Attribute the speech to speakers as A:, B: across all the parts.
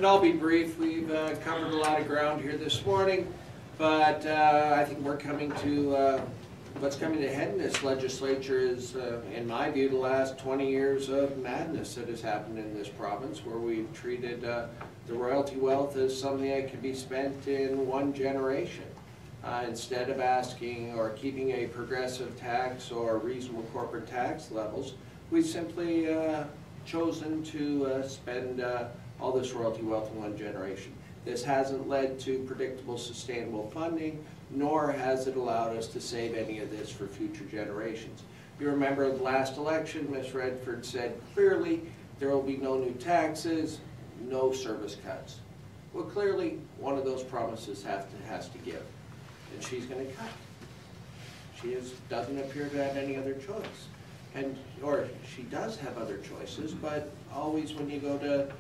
A: And I'll be brief. We've covered a lot of ground here this morning, but I think we're coming to what's coming to head in this legislature is, in my view, the last 20 years of madness that has happened in this province, where we've treated the royalty wealth as something that can be spent in one generation. Instead of asking or keeping a progressive tax or reasonable corporate tax levels, we've simply chosen to spend all this royalty wealth in one generation. This hasn't led to predictable, sustainable funding, nor has it allowed us to save any of this for future generations. You remember the last election, Ms. Redford said clearly there will be no new taxes, no service cuts. Well, clearly one of those promises has to give, and she's going to cut. She doesn't appear to have any other choice. Or she does have other choices, but always when you go to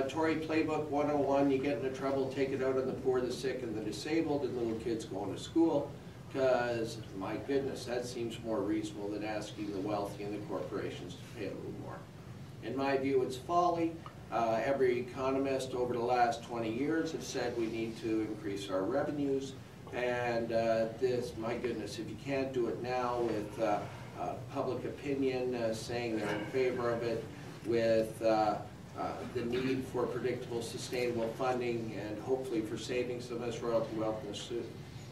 A: Tory Playbook 101, you get into trouble, take it out on the poor, the sick, and the disabled, and little kids going to school, because, my goodness, that seems more reasonable than asking the wealthy and the corporations to pay a little more. In my view, it's folly. Every economist over the last 20 years have said we need to increase our revenues, and this, my goodness, if you can't do it now with public opinion saying they're in favor of it, with the need for predictable, sustainable funding, and hopefully for saving some of this royalty wealth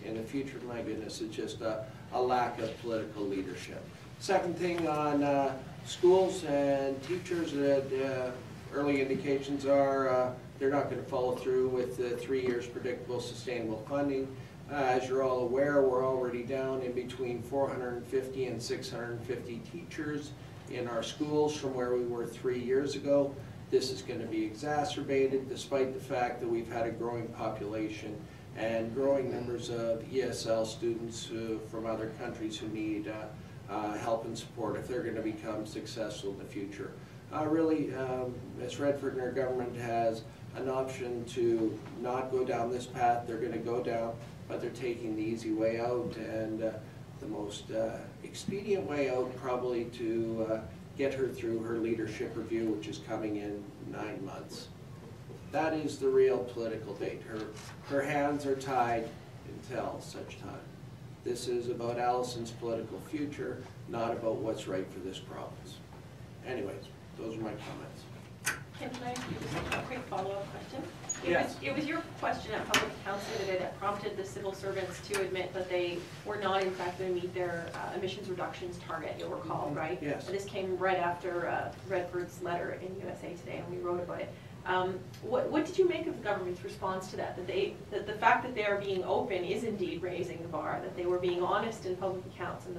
A: in the future, my goodness, it's just a lack of political leadership. Second thing on schools and teachers, early indications are they're not going to follow through with the 3 years predictable, sustainable funding. As you're all aware, we're already down in between 450 and 650 teachers in our schools from where we were 3 years ago. This is going to be exacerbated despite the fact that we've had a growing population and growing numbers of ESL students from other countries who need help and support if they're going to become successful in the future. Really, Ms. Redford and her government has an option to not go down this path. They're going to go down, but they're taking the easy way out, and the most expedient way out probably to get her through her leadership review, which is coming in 9 months. That is the real political date. Her hands are tied until such time. This is about Allison's political future, not about what's right for this province. Anyways, those are my comments.
B: Can I ask you just a quick follow-up question?
A: Yes.
B: It was your question at public accounts the other day that prompted the civil servants to admit that they were not in fact going to meet their emissions reductions target, you'll recall, right?
A: Yes.
B: And this came right after Redford's letter in USA Today, and we wrote about it. What did you make of the government's response to that? That the fact that they are being open is indeed raising the bar, that they were being honest in public accounts, and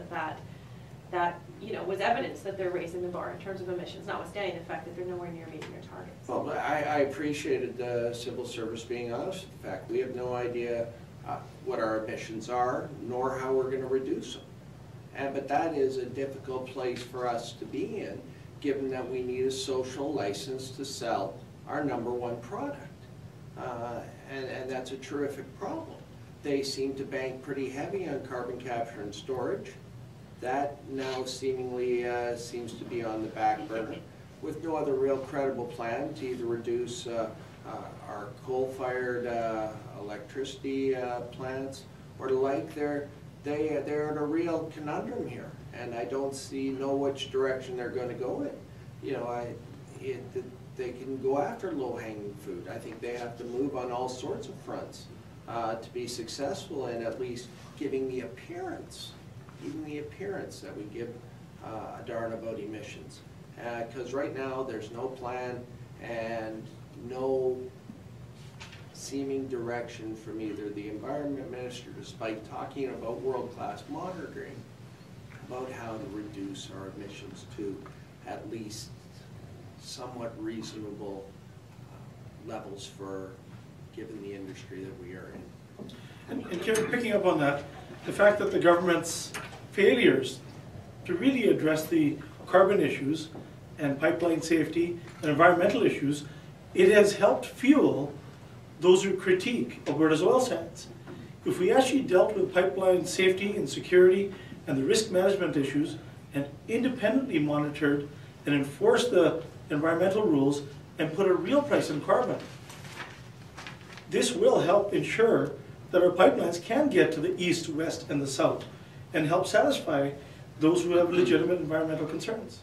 B: that you know, was evidence that they're raising the bar in terms of emissions, notwithstanding the fact that they're nowhere near meeting their targets.
A: Well, I appreciated the civil service being honest. In fact, we have no idea what our emissions are, nor how we're going to reduce them. But that is a difficult place for us to be in, given that we need a social license to sell our #1 product. And that's a terrific problem. They seem to bank pretty heavy on carbon capture and storage. That now seemingly seems to be on the back burner, with no other real credible plan to either reduce our coal-fired electricity plants or the like. They're in a real conundrum here, and I don't know which direction they're going to go in. You know, they can go after low-hanging fruit. I think they have to move on all sorts of fronts to be successful in at least giving the appearance that we give a darn about emissions. Because right now there's no plan and no seeming direction from either the Environment Minister, despite talking about world-class monitoring, about how to reduce our emissions to at least somewhat reasonable levels for given the industry that we are in.
C: And Karen, picking up on that, the fact that the government's failures to really address the carbon issues and pipeline safety and environmental issues, it has helped fuel those who critique Alberta's oil sands. If we actually dealt with pipeline safety and security and the risk management issues and independently monitored and enforced the environmental rules and put a real price on carbon, this will help ensure that our pipelines can get to the east, west, and the south, and help satisfy those who have legitimate environmental concerns.